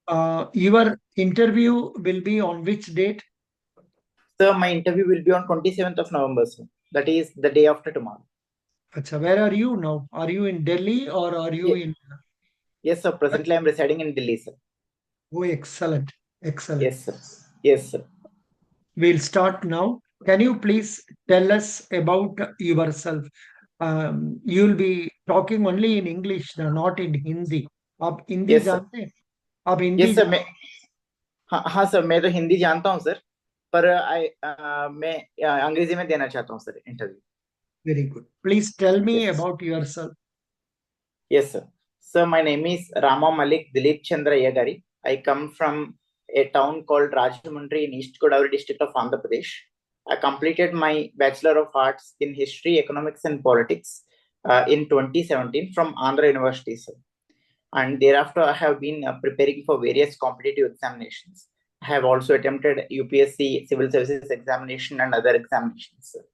Your interview will be on which date? Sir, my interview will be on 27th of November, sir. That is the day after tomorrow. Acha, where are you now? Are you in Delhi or are you Ye- in? Yes, sir. Presently, I'm residing in Delhi, sir. Oh, excellent. Excellent. Yes, sir. Yes, sir. We'll start now. Can you please tell us about yourself? You'll be talking only in English, not in Hindi. आप Hindi Yes, sir. जानते हैं? आप Hindi Yes, sir. जानते हाँ sir, मैं तो हिंदी जानता हूँ सर, पर मैं अंग्रेजी में देना चाहता हूँ sir interview. Very good. Please tell me Yes. about yourself. Yes, sir. Sir, my name is Rama Malik Dilip Chandra Yagari. I come from a town called Rajahmundry in East Godavari district of Andhra Pradesh. I completed my Bachelor of Arts in History, Economics and Politics in 2017 from Andhra University, sir. And thereafter, I have been preparing for various competitive examinations. I have also attempted UPSC Civil Services examination and other examinations, sir.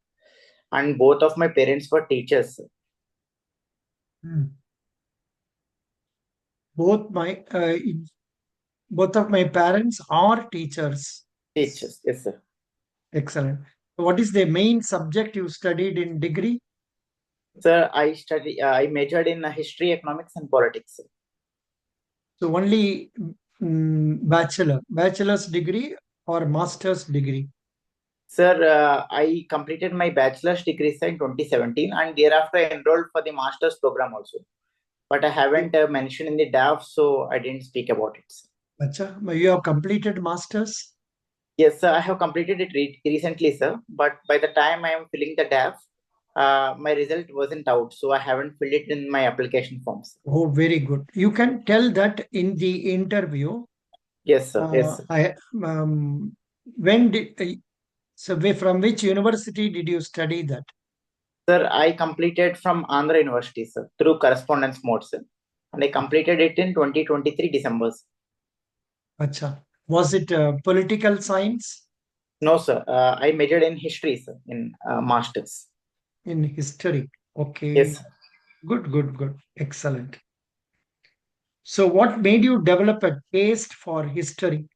And both of my parents were teachers, sir. Hmm. Both my both of my parents are teachers. Teachers, yes, sir. Excellent. What is the main subject you studied in degree? Sir, I majored in history, economics, and politics. So only bachelor's degree or master's degree. Sir, I completed my bachelor's degree sir, in 2017, and thereafter I enrolled for the master's program also. But I haven't mentioned in the DAF, so I didn't speak about it, sir. Acha, you have completed master's? Yes, sir, I have completed it recently, sir. But by the time I am filling the DAF, my result wasn't out, so I haven't filled it in my application forms. Oh, very good. You can tell that in the interview. Yes, sir. Yes, sir. I when did so from which university did you study that? Sir, I completed from Andhra University, sir, through correspondence mode, sir. And I completed it in 2023 December. Acha. Was it political science No, sir. I majored in history, sir, in masters. in history? Yes, Okay. sir. Good, good, good. Excellent. So what made you develop a taste for history?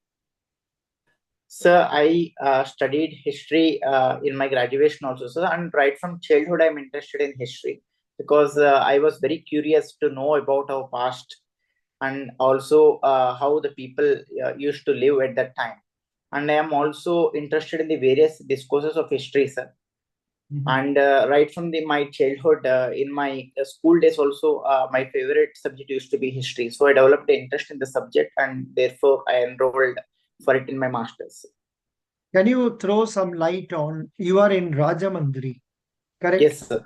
Sir, I studied history in my graduation also, sir. And right from childhood, I'm interested in history because I was very curious to know about our past and also how the people used to live at that time. And I am also interested in the various discourses of history, sir. Mhm. And right from my childhood, in my school days also, my favorite subject used to be history. So I developed an interest in the subject, and therefore I enrolled for it in my masters. Can you throw some light on? You are in Rajamandri, correct? Yes, sir.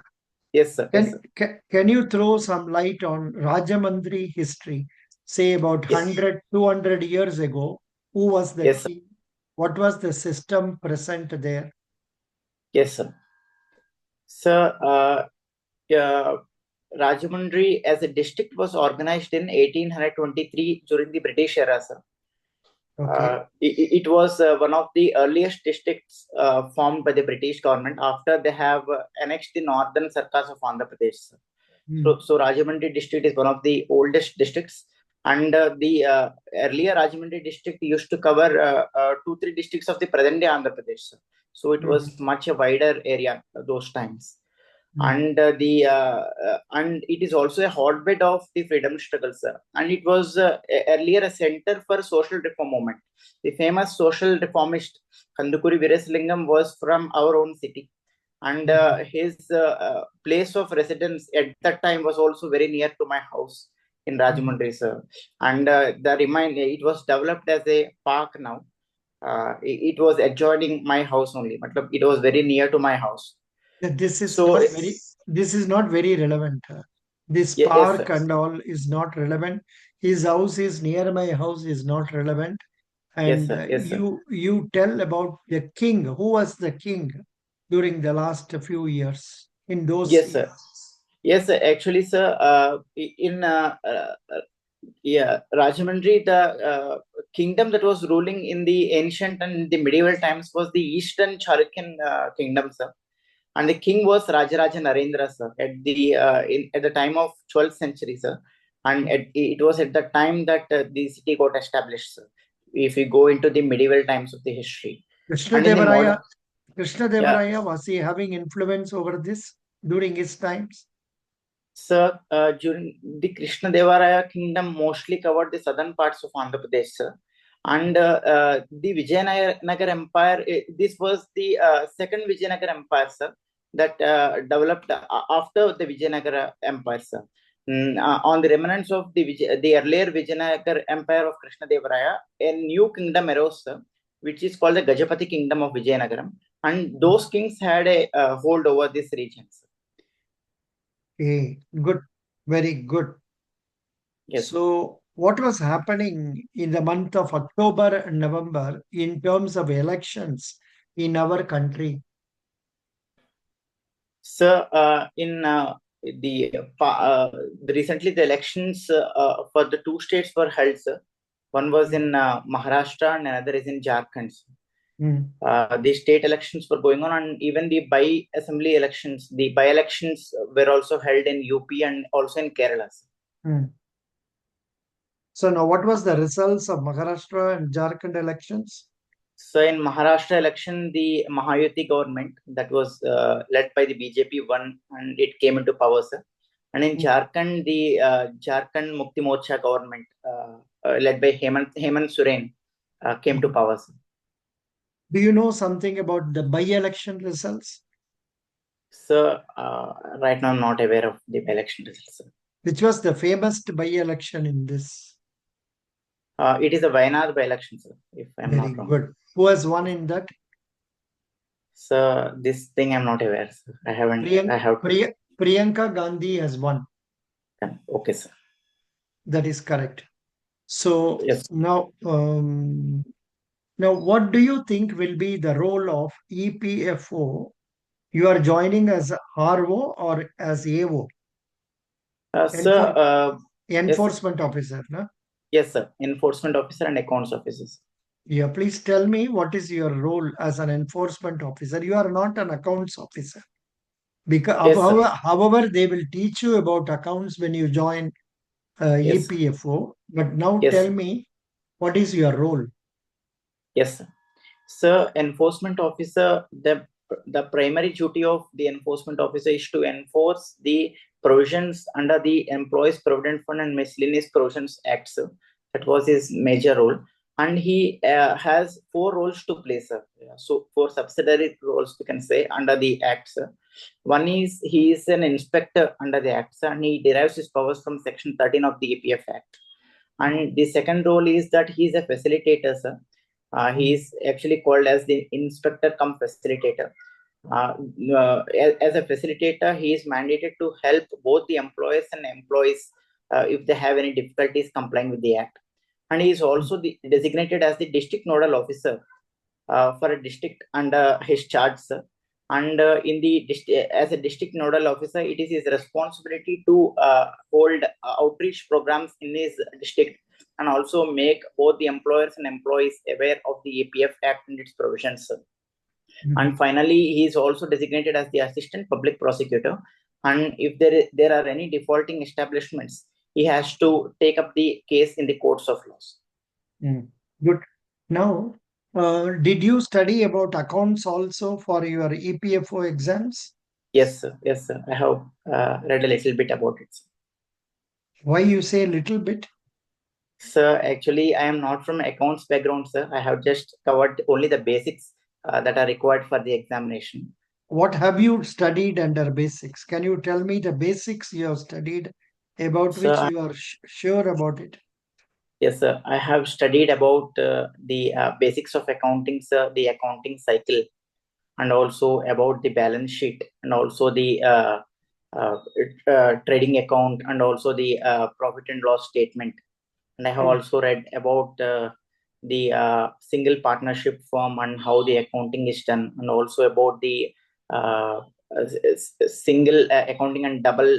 Yes, sir. Yes, sir. Can you throw some light on Rajamandri history? Say about Yes. 100, 200 years ago, who was the Yes, sir. king? What was the system present there? Yes, sir. Sir, uh, Rajahmundry as a district was organized in 1823 during the British era, sir. Okay. It was one of the earliest districts formed by the British government after they have annexed the northern sarkars of Andhra Pradesh. Hmm. So Rajahmundry district is one of the oldest districts, and the earlier Rajahmundry district used to cover 2-3 districts of the present day Andhra Pradesh. So it Mhm. was much a wider area those times, Hmm. and it is also a hotbed of the freedom struggle, sir. And it was earlier a center for social reform movement. The famous social reformist Kandukuri Virasalingam was from our own city, and Mhm. his place of residence at that time was also very near to my house in Mhm. Rajahmundry, sir. And the remind it was developed as a park now. It was adjoining my house only, but it was very near to my house. This is So not very. This is not very relevant. This yes, park sir. and all is not relevant. His house is near my house is not relevant. Yes, And sir. Yes, sir. you tell about the king. Who was the king during the last few years in those Yes, years? sir. Yes, sir. Actually, sir, in yeah, Rajahmundry, the kingdom that was ruling in the ancient and the medieval times was the Eastern Chalukyan kingdom, sir. And the king was Rajaraja Narendra, sir, at the time of 12th century, sir. and it was at the time that the city got established, sir. If we go into the medieval times of the history, Krishna and in the modern, Devaraya, Krishna yeah, Devaraya, was he having influence over this during his times? sir, during the Krishna Devaraya kingdom mostly covered the southern parts of Andhra Pradesh, sir. And the Vijayanagar Empire, this was the second Vijayanagar Empire, sir, that developed after the Vijayanagar Empire, sir. On the remnants of the earlier Vijayanagar Empire of Krishna Devaraya, a new kingdom arose, sir, which is called the Gajapati Kingdom of Vijayanagaram. And those kings had a hold over this region, sir. Okay, good, very good. Yes. So, what was happening in the month of October and November in terms of elections in our country? So, in recently the elections for the two states were held, sir. One was in Maharashtra and another is in Jharkhand. Mm, The state elections were going on, and even the by-assembly elections, the by-elections were also held in UP and also in Kerala. mm. So, now what was the results of Maharashtra and Jharkhand elections? So in Maharashtra election, the Mahayuti government that was led by the BJP won and it came into power, sir. And in Mm. Jharkhand, the Jharkhand Mukti Morcha government led by Hemant Soren came to Mm. power, sir. Do you know something about the by-election results? So right now I'm not aware of the election results, sir. Which was the famous by-election in this? It is a Wayanad by-election, sir, if I'm Very not wrong. good. Who has won in that? So this thing I'm not aware, sir. I haven't. Priyank, I have to. Priyanka Gandhi has won. Okay, sir. That is correct. So Yes. now what do you think will be the role of EPFO? You are joining as RO or as AO, Sir. Yes, sir. enforcement officer, no? Yes, sir. Enforcement officer and accounts officers. Yeah, please tell me what is your role as an enforcement officer. You are not an accounts officer. Because Yes, sir. however, they will teach you about accounts when you join Yes. EPFO. But now Yes. tell me, what is your role? Yes, sir. So, enforcement officer, the primary duty of the enforcement officer is to enforce the provisions under the Employees Provident Fund and Miscellaneous Provisions Act, sir. That was his major role. And he has four roles to play, sir. So, four subsidiary roles, we can say, under the Act, sir. One is he is an inspector under the Act, sir, and he derives his powers from Section 13 of the E.P.F.O Act. And the second role is that he is a facilitator, sir. He is actually called as the inspector cum facilitator. Uh, as a facilitator, he is mandated to help both the employers and employees if they have any difficulties complying with the act. And he is also designated as the district nodal officer for a district under his charge, sir. And as a district nodal officer, it is his responsibility to hold outreach programs in his district and also make both the employers and employees aware of the E.P.F.O Act and its provisions, sir. And finally, he is also designated as the assistant public prosecutor. And if there are any defaulting establishments, he has to take up the case in the courts of laws. Good. Now, did you study about accounts also for your EPFO exams? Yes, sir. Yes, sir. I have read a little bit about it, sir. Why you say little bit? Sir, actually, I am not from accounts background, sir. I have just covered only the basics that are required for the examination. What have you studied under basics? Can you tell me the basics you have studied about which So, you are sure about it? yes, sir. I have studied about the basics of accounting, sir, the accounting cycle, and also about the balance sheet, and also the uh, trading account, and also the profit and loss statement. And I have also read about the single partnership form and how the accounting is done, and also about the single accounting and double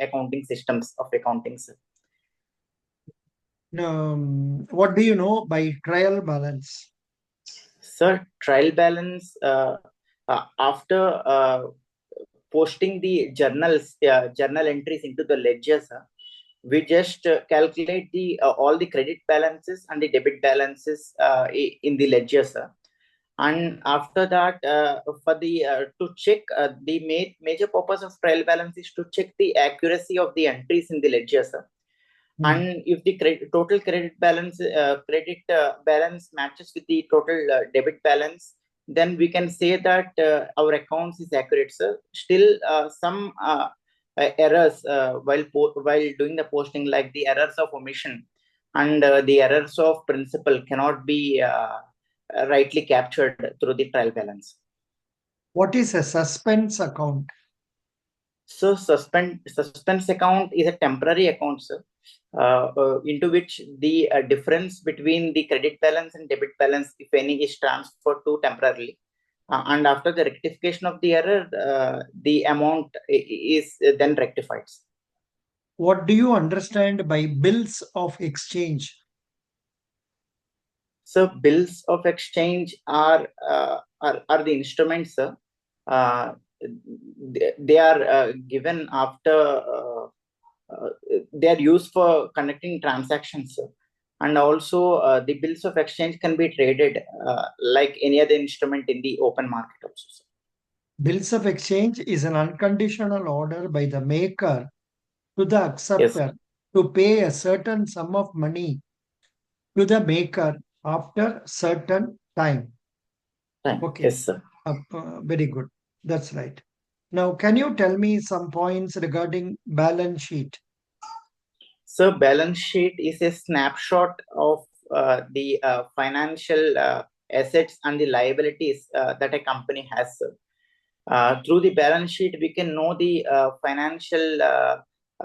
accounting systems of accounting, sir. What do you know by trial balance? Sir, trial balance after posting the journal entries into the ledger, sir, we just calculate the all the credit balances and the debit balances in the ledger, sir. And after that, for the to check the major purpose of trial balance is to check the accuracy of the entries in the ledger, sir. And if the total credit balance balance matches with the total debit balance, then we can say that our accounts is accurate, sir. Still, some errors while doing the posting, like the errors of omission and the errors of principal, cannot be rightly captured through the trial balance. What is a suspense account? So suspense account is a temporary account, sir, into which the difference between the credit balance and debit balance, if any, is transferred to temporarily. And after the rectification of the error, the amount is then rectified. What do you understand by bills of exchange? So bills of exchange are the instruments, sir. They are given after they are used for conducting transactions, sir. And also the bills of exchange can be traded like any other instrument in the open market also, sir. Bills of exchange is an unconditional order by the maker to the Yes, acceptor to pay a certain sum of money to the maker after certain time. time. Okay, Yes, sir. very good. That's right. Now, can you tell me some points regarding balance sheet? So balance sheet is a snapshot of the financial assets and the liabilities that a company has, sir. Through the balance sheet, we can know the financial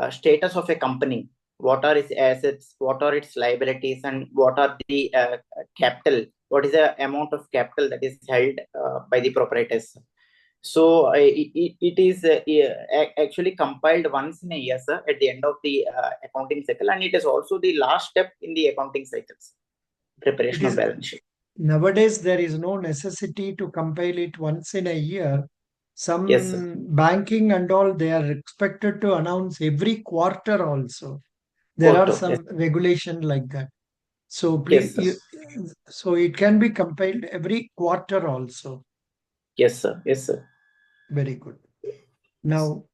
status of a company. What are its assets? What are its liabilities? And what are the capital? What is the amount of capital that is held by the proprietors? So it is actually compiled once in a year, sir, at the end of the accounting cycle, and it is also the last step in the accounting cycles, It preparation of is balance sheet. nowadays there is no necessity to compile it once in a year. Yes, sir. Some banking and all they are expected to announce every quarter also. There are Quarter. Yes, some regulation like that. So yes, please, sir. so it can be compiled every quarter also. Yes, sir. Yes, sir. Very good. Now,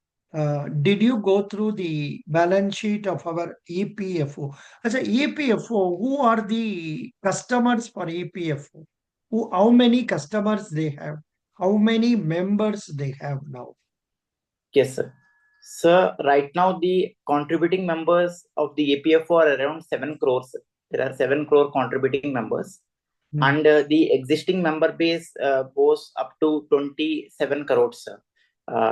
did you go through the balance sheet of our E.P.F.O? As a E.P.F.O, who are the customers for E.P.F.O? How many customers they have? How many members they have now? Yes, sir. Sir, right now the contributing members of the E.P.F.O are around 7 crores. There are 7 crore contributing members. And the existing member base goes up to 27 crores, sir.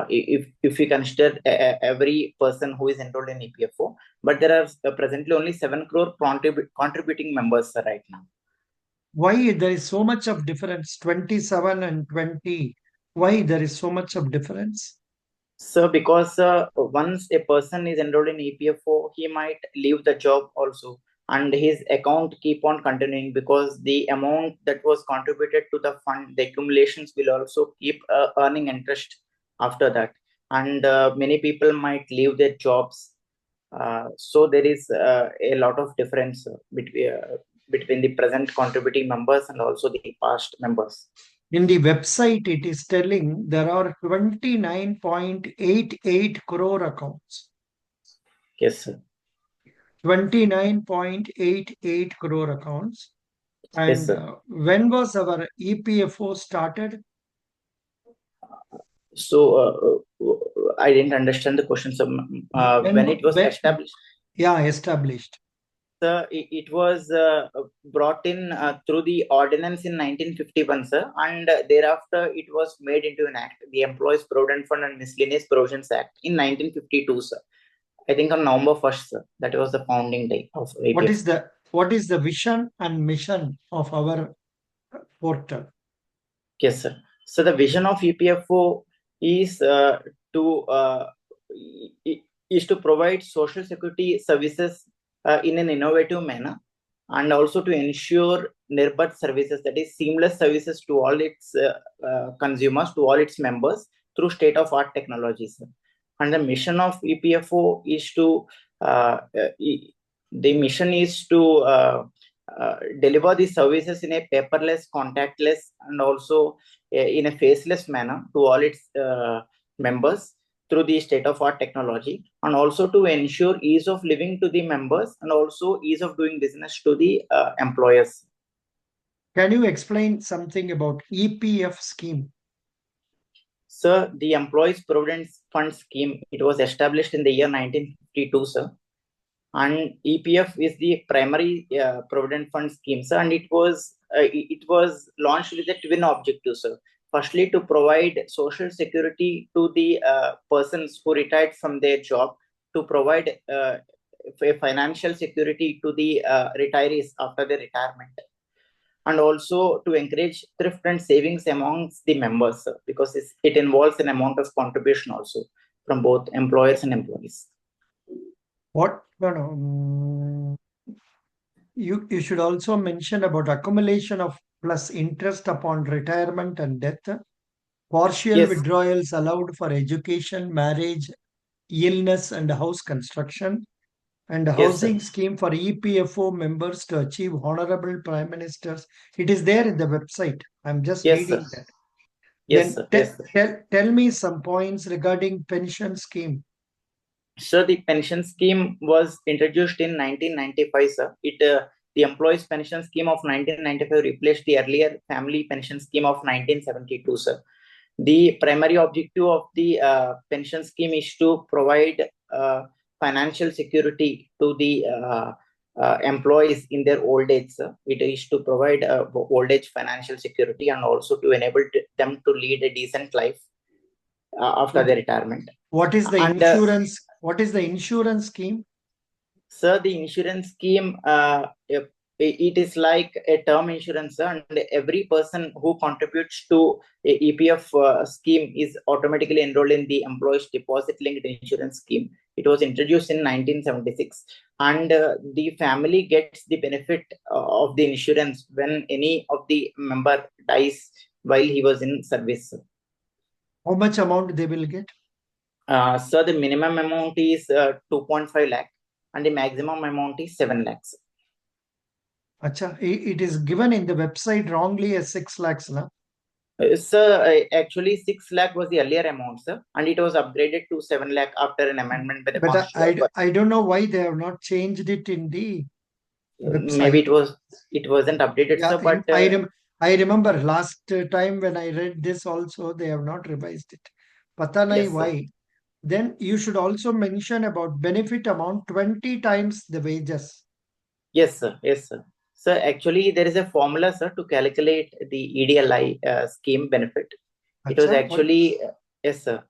If we consider every person who is enrolled in E.P.F.O, but there are presently only 7 crore contributing members, sir, right now. Why there is so much of difference? 27 and 20. Why there is so much of difference? So because once a person is enrolled in E.P.F.O, he might leave the job also, and his account keep on continuing, because the amount that was contributed to the fund, the accumulations will also keep earning interest after that. And many people might leave their jobs. So there is a lot of difference between the present contributing members and also the past members. In the website, it is telling there are 29.88 crore accounts. Yes, sir. 29.88 crore accounts. Yes, And sir. when was our E.P.F.O started? So I didn't understand the question. So when it was established, Yeah, established. it was brought in through the ordinance in 1951, sir, and thereafter it was made into an act, the Employees Provident Fund and Miscellaneous Provisions Act, in 1952, sir. I think on November 1st, sir. That was the founding day of APF. What is the vision and mission of our portal? Yes, sir. So the vision of E.P.F.O is to is to provide social security services in an innovative manner, and also to ensure Nirbhat services, that is seamless services to all its consumers, to all its members, through state of art technologies. And the mission of E.P.F.O is to the mission is to deliver the services in a paperless, contactless, and also in a faceless manner to all its members through the state-of-art technology, and also to ensure ease of living to the members and also ease of doing business to the employers. Can you explain something about EPF scheme? Sir, the Employees Provident Fund Scheme, it was established in the year 1952, sir. And EPF is the primary provident fund scheme, sir, and it was launched with a twin objective, sir. Firstly, to provide social security to the persons who retired from their job, to provide a financial security to the retirees after their retirement, and also to encourage thrift and savings amongst the members, sir, because it involves an amount of contribution also from both employers and employees. What? No, no. You should also mention about accumulation of plus interest upon retirement and death, partial Yes, withdrawals allowed for education, marriage, illness, and house construction, and yes, sir. housing scheme for E.P.F.O members to achieve honorable prime ministers. It is there in the website. I'm just Yes, sir. reading that. Yes, Then sir. Yes, sir. tell me some points regarding pension scheme. Sir, the pension scheme was introduced in 1995, sir. The Employees Pension Scheme of 1995 replaced the earlier Family Pension Scheme of 1972, sir. The primary objective of the pension scheme is to provide financial security to the employees in their old age, sir. It is to provide old age financial security and also to enable them to lead a decent life after What their retirement. what is the And insurance? What is the insurance scheme? sir, the insurance scheme, it is like a term insurance, sir, and every person who contributes to a EPF scheme is automatically enrolled in the employees deposit linked insurance scheme. It was introduced in 1976, and the family gets the benefit of the insurance when any of the member dies while he was in service. How much amount they will get? So the minimum amount is 2.5 lakh and the maximum amount is 7 lakhs. Acha, it is given in the website wrongly as 6 lakhs. Na? Sir, actually 6 lakh was the earlier amount, sir, and it was upgraded to 7 lakh after an amendment by the But constitution. I don't know why they have not changed it in the Maybe website. it wasn't updated, Yeah, sir, but I remember last time when I read this also, they have not revised it. Pata nahi yes, sir. why. Then you should also mention about benefit amount 20 times the wages. Yes, sir. Yes, sir. So actually, there is a formula, sir, to calculate the EDLI scheme benefit. It was Acha, what? actually, yes, sir.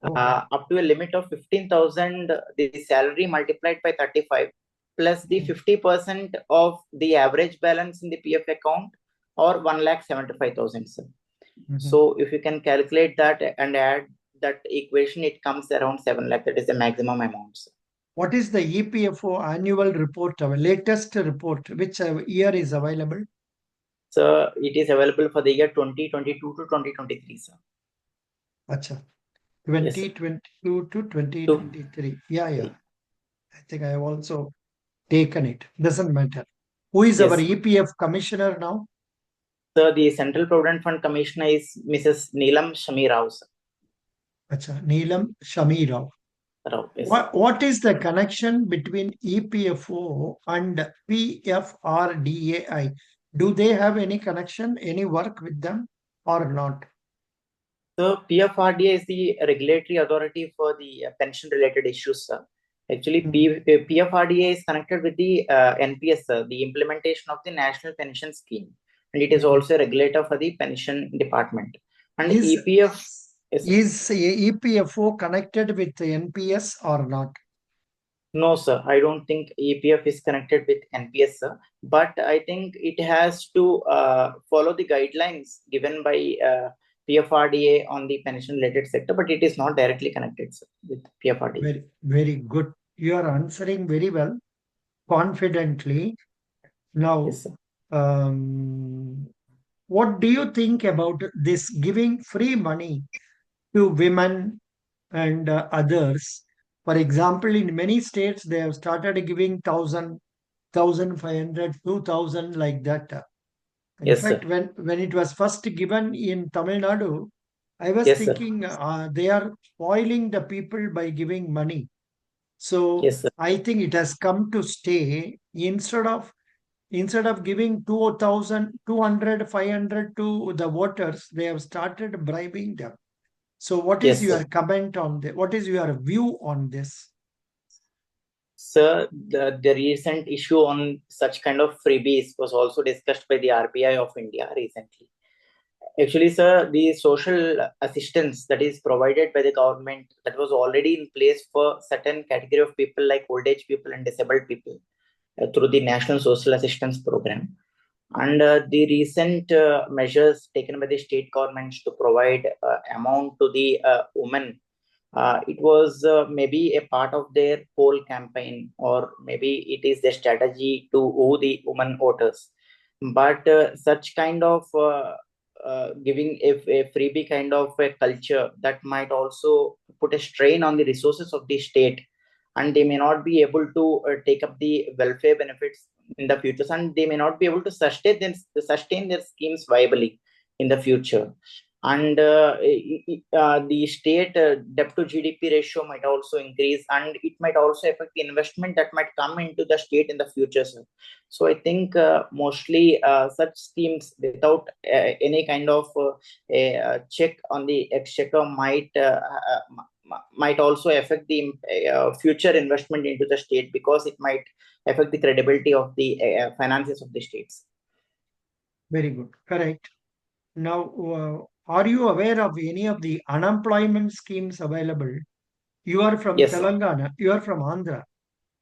Oh, Up to a limit of 15,000, the salary multiplied by 35 plus the 50% of the average balance in the PF account or 1,75,000, sir. mhm. So if you can calculate that and add that equation, it comes around 7 lakh. That is the maximum amount, sir. What is the E.P.F.O annual report, our latest report, which year is available? So it is available for the year 2022 to 2023, sir. Acha, Yes, sir. 2022 to Two. 2023. Yeah, yeah. I think I have also taken it. Doesn't matter. Who is our Yes. EPF commissioner now? So the Central Provident Fund Commissioner is Mrs. Neelam Shami Rao, sir. Acha, Neelam Shami Rao. Rao, yes, sir. What is the connection between E.P.F.O and P.F.R.D.A.I? Do they have any connection, any work with them or not? So PFRDA is the regulatory authority for the pension related issues, sir. Actually, Mm. PFRDA is connected with the NPS, sir, the implementation of the National Pension Scheme, and it is Mhm. also a regulator for the pension department. And Is EPF is is E.P.F.O connected with the NPS or not? no, sir. I don't think EPF is connected with NPS, sir. But I think it has to follow the guidelines given by PFRDA on the pension related sector, but it is not directly connected, sir, with PFRDA. Very good. You are answering very well, confidently. Now, Yes, sir. what do you think about this giving free money to women and others? For example, in many states, they have started giving 1,000, 1,500, 2,000 like that. In Yes, sir. fact, when it was first given in Tamil Nadu, I was Yes, sir. thinking they are spoiling the people by giving money. So Yes, sir. I think it has come to stay. Instead of giving 2,000, 200, 500 to the voters, they have started bribing them. So what is Yes, sir. your comment on this? What is your view on this? Sir, the recent issue on such kind of freebies was also discussed by the RBI of India recently. Actually, sir, the social assistance that is provided by the government that was already in place for certain category of people like old age people and disabled people through the National Social Assistance Program. And the recent measures taken by the state governments to provide amount to the women, it was maybe a part of their whole campaign, or maybe it is their strategy to woo the women voters. But such kind of giving a freebie kind of a culture that might also put a strain on the resources of the state, and they may not be able to take up the welfare benefits in the future, and they may not be able to sustain their schemes viably in the future. And the state debt to GDP ratio might also increase, and it might also affect the investment that might come into the state in the future, sir. So I think mostly such schemes without any kind of a check on the exchequer might also affect the future investment into the state, because it might affect the credibility of the finances of the states. Very good. Correct. Now, are you aware of any of the unemployment schemes available? You are from Yes, Telangana. You are from Andhra.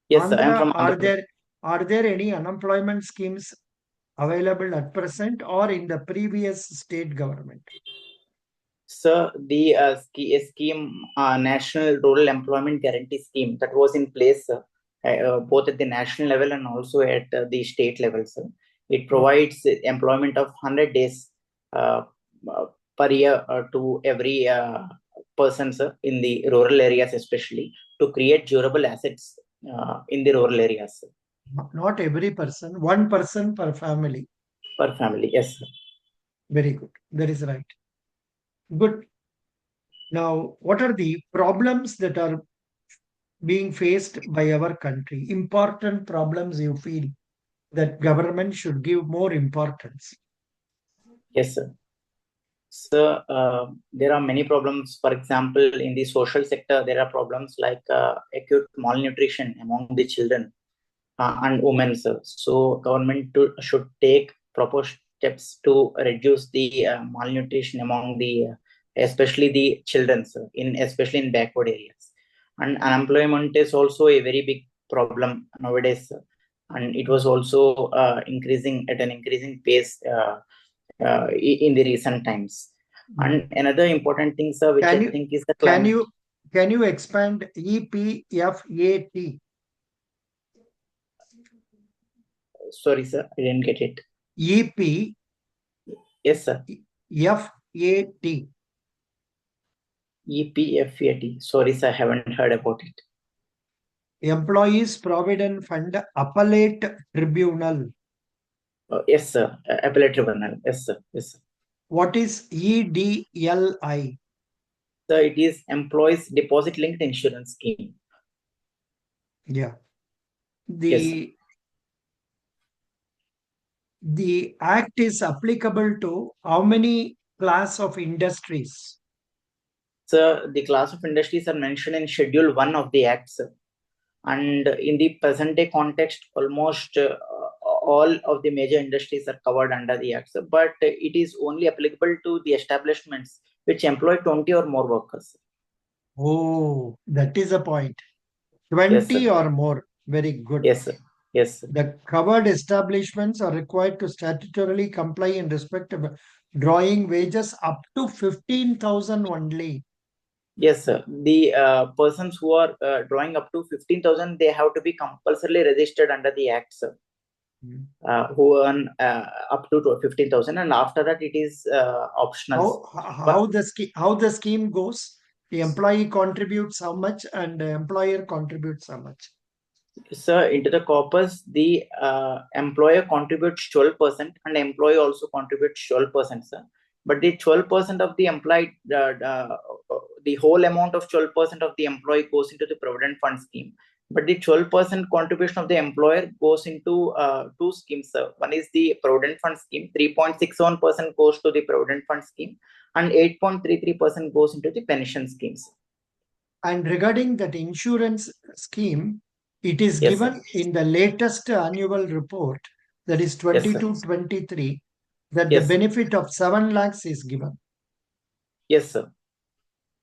yes, sir. I am Andhra, from Andhra Pradesh. are there any unemployment schemes available at present or in the previous state government? So the scheme, National Rural Employment Guarantee Scheme, that was in place both at the national level and also at the state level. So it provides employment of 100 days uh, uh, per year to every person, sir, in the rural areas, especially to create durable assets in the rural areas, Not every person, one person per family. per family. Yes, sir. Very good. That is right. Good. Now, what are the problems that are being faced by our country? Important problems you feel that government should give more importance. Yes, sir. So there are many problems. For example, in the social sector, there are problems like acute malnutrition among the children and women. So government should take proper steps to reduce the malnutrition among the, especially the children, in especially in backward areas. And unemployment is also a very big problem nowadays, and it was also increasing at an increasing pace in the recent times. And another important thing, sir, which I Can you think is the can climate. you can you expand EPFAT? Sorry, sir, I didn't get it. EPFAT. Yes, sir. E.P.F.O. Sorry, sir, I haven't heard about it. Employees Provident Fund Appellate Tribunal. Yes, sir. Appellate tribunal. Yes, sir. Yes, sir. What is EDLI? So it is Employees Deposit Linked Insurance Scheme. Yeah. Yes, sir. The act is applicable to how many class of industries? So the class of industries are mentioned in Schedule 1 of the Act, sir. And in the present day context, almost all of the major industries are covered under the Act, sir. But it is only applicable to the establishments which employ 20 or more workers. Oh, that is a point. Yes, 20 sir. or more. Very good. Yes, sir. Yes, sir. The covered establishments are required to statutorily comply in respect of drawing wages up to 15,000 only. Yes, sir. The persons who are drawing up to 15,000, they have to be compulsorily registered under the Act, sir. Who earn up to 15,000, and after that it is optional. How the scheme goes? The employee contributes how much and the employer contributes how much? Sir, into the corpus, the employer contributes 12% and employee also contributes 12%, sir. But the 12% of the employee, the whole amount of 12% of the employee goes into the provident fund scheme. But the 12% contribution of the employer goes into two schemes, sir. One is the provident fund scheme, 3.61% goes to the provident fund scheme, and 8.33% goes into the pension schemes. And regarding that insurance scheme, it is Yes, given sir. in the latest annual report, that is Yes, sir. 22-23, that the Yes. benefit of 7 lakhs is given. Yes, sir.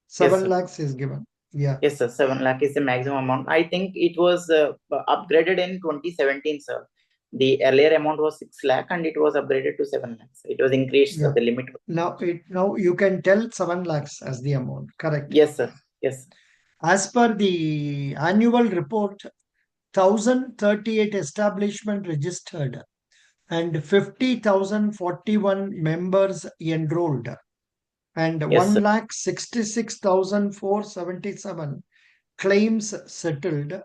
7 sir. lakhs is given. Yeah. Yes, sir. 7 lakh is the maximum amount. I think it was upgraded in 2017, sir. The earlier amount was 6 lakh and it was upgraded to 7 lakhs. It was increased, Yeah. the limit. Now you can tell 7 lakhs as the amount, correct? Yes, sir. Yes. As per the annual report, 1,038 establishment registered and 50,041 members enrolled, and Yes, sir. 1,66,477 claims settled,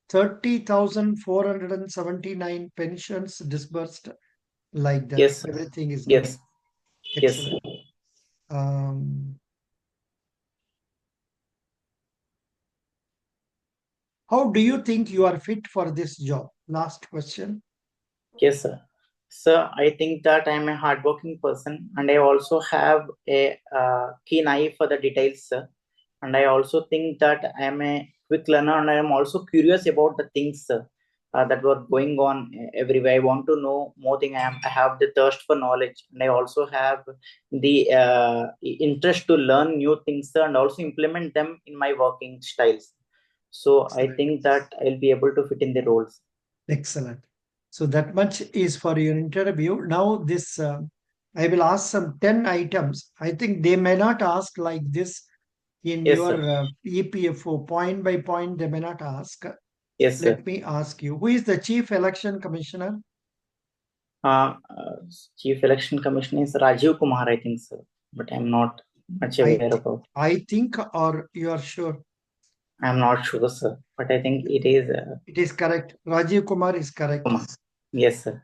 30,479 pensions disbursed, like that. Yes, sir. Everything is good. Yes. Yes, sir. Excellent. How do you think you are fit for this job? Last question. Yes, sir. Sir, I think that I am a hardworking person and I also have a keen eye for the details, sir. And I also think that I am a quick learner and I am also curious about the things that were going on everywhere. I want to know more things. I have the thirst for knowledge and I also have the interest to learn new things, sir, and also implement them in my working styles. So I think that I'll be able to fit in the roles. Excellent. So that much is for your interview. Now this, I will ask some 10 items. I think they may not ask like this in Yes, your sir. E.P.F.O. Point by point, they may not ask. Yes, sir. Let me ask you, who is the Chief Election Commissioner? Uh, uh, Chief Election Commissioner is Rajiv Kumar, I think, sir. But I'm not much aware about. I think, or you are sure? I'm not sure, sir. But I think it is It is correct. Rajiv Kumar is correct. Kumar. Yes, sir.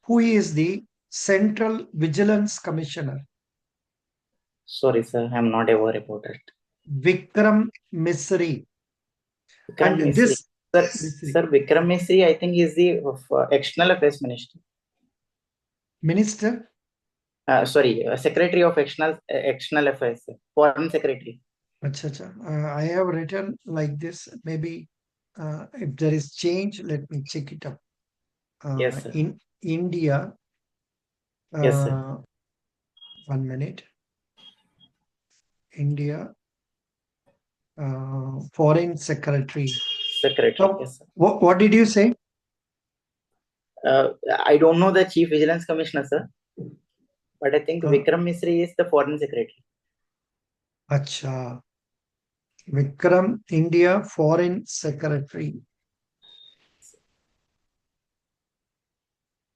Who is the Central Vigilance Commissioner? Sorry, sir. I'm not aware about it. Vikram Misri. Vikram And Misri. this Sir, Vikram Misri, I think, is the External Affairs Minister. Minister? Sorry, Secretary of External Affairs, sir. Foreign Secretary. Acha. I have written like this. Maybe if there is change, let me check it up. Yes, sir. In India, Yes, sir. 1 minute. India, Foreign Secretary. Secretary. So, Yes, sir. what did you say? I don't know the Chief Vigilance Commissioner, sir. But I think Uh, Vikram Misri is the Foreign Secretary. Acha. Vikram, India, Foreign Secretary.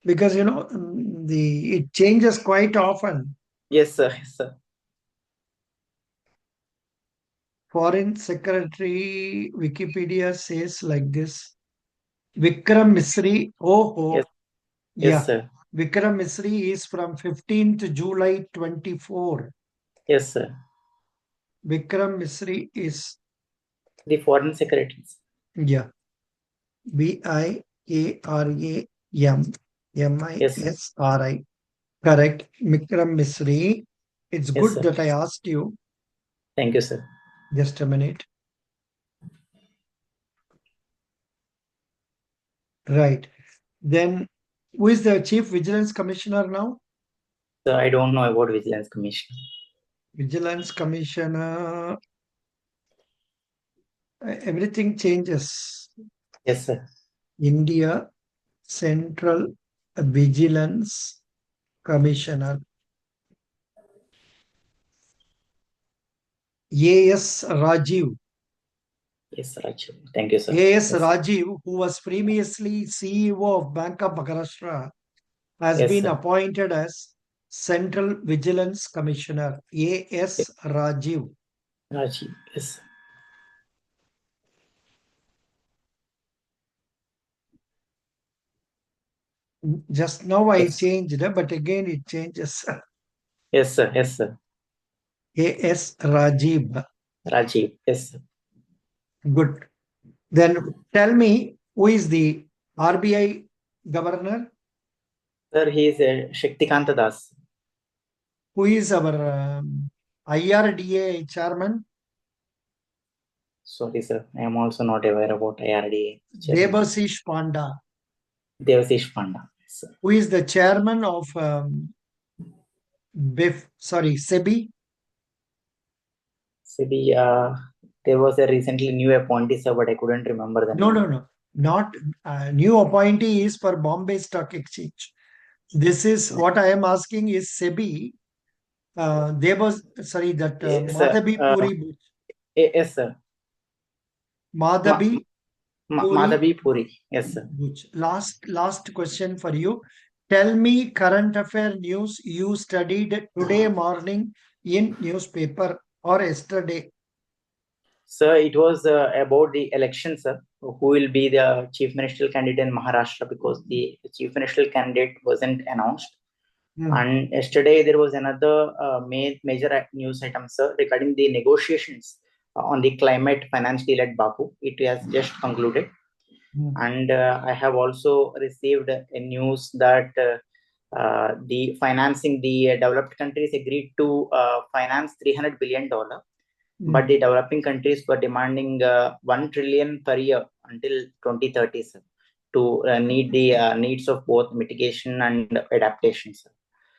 Because it changes quite often. Yes, sir. Yes, sir. Foreign Secretary, Wikipedia says like this. Vikram Misri. Yes, yes, Yeah. sir. Vikram Misri is from 15th July 24. Yes, sir. Vikram Misri is, The Foreign Secretaries. yeah, Vikram Yes, sir. Misri. Correct. Vikram Misri. It's Yes, good sir. that I asked you. Thank you, sir. Just a minute. Right. Then, who is the Chief Vigilance Commissioner now? So I don't know about Vigilance Commission. Vigilance Commissioner. Everything changes. Yes, sir. India Central Vigilance Commissioner. A.S. Rajiv. Yes, Raju. Thank you, sir. A.S. Yes, Rajiv, who was previously CEO of Bank of Maharashtra, has yes, been sir. appointed as Central Vigilance Commissioner. A.S. Rajiv. Rajiv. Yes. Just now I Yes. changed, but again it changes. Yes, sir. Yes, sir. A.S. Rajiv. Rajiv. Yes, sir. Good. Then tell me, who is the RBI governor? Sir, he is Shaktikanta Das. Who is our IRDA chairman? Sorry, sir. I am also not aware about IRDA chairman. Debasish Panda. Devasish Panda. Yes, sir. Who is the chairman of SEBI? Maybe there was a recently new appointee, sir, but I couldn't remember the name. No. Not new appointee is for Bombay Stock Exchange. This is what I am asking is SEBI. Yes, sir. Madhabi Puri. Yes, sir. Madhabi Puri. Madhavi Puri. Yes, sir. Last question for you. Tell me current affair news you studied today morning in newspaper or yesterday. Sir, it was about the election, sir. Who will be the chief ministerial candidate in Maharashtra, because the chief ministerial candidate wasn't announced. And yesterday there was another major news item, sir, regarding the negotiations on the climate finance deal at Baku. It has just concluded. And I have also received a news that the financing, the developed countries agreed to finance $300 billion, but the developing countries were demanding 1 trillion per year until 2030, sir, to meet the needs of both mitigation and adaptation, sir.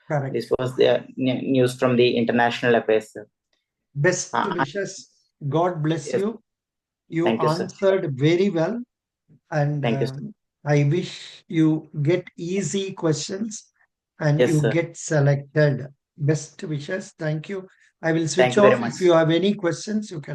Correct. This was the news from the international affairs, sir. Best wishes. God bless Yes. you. You Thank you, sir. answered very well. And Thank you, sir. I wish you get easy questions and Yes, you sir. get selected. Best wishes. Thank you. I will Thank switch you very off. much. If you have any questions, you can